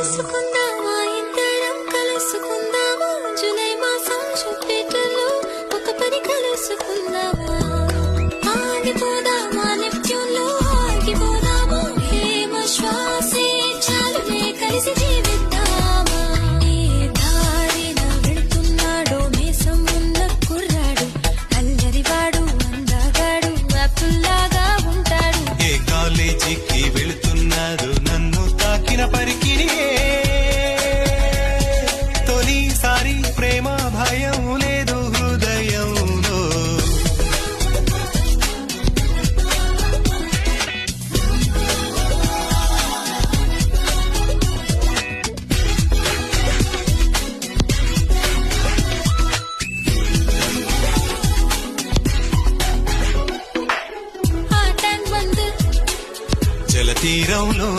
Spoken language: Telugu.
తెలుసుకుందామా ఇద్దరం కలుసుకుందామా జూలై మాసం చూపేటలో ఒక పని కలుసుకుందామా ఆగిపోదామా నెప్ట్యూన్లో ఆగిపోదామా హేమ శ్వాసే చాలునే కలిసి జీవిద్దామా ఏ దారిన వెళ్తున్నాడో మేసం ఉన్న కుర్రాడు అల్లరివాడు అందగాడు అప్పుల్లాగా ఉంటాడు ఏ కాలేజీకి వెళుతున్నాడు నన్ను తాకిన పరికిణియే తొలిసారి ప్రేమ భయం లేదు హృదయంలో ఆ ట్యాంక్ బంద్ జలతీరంలో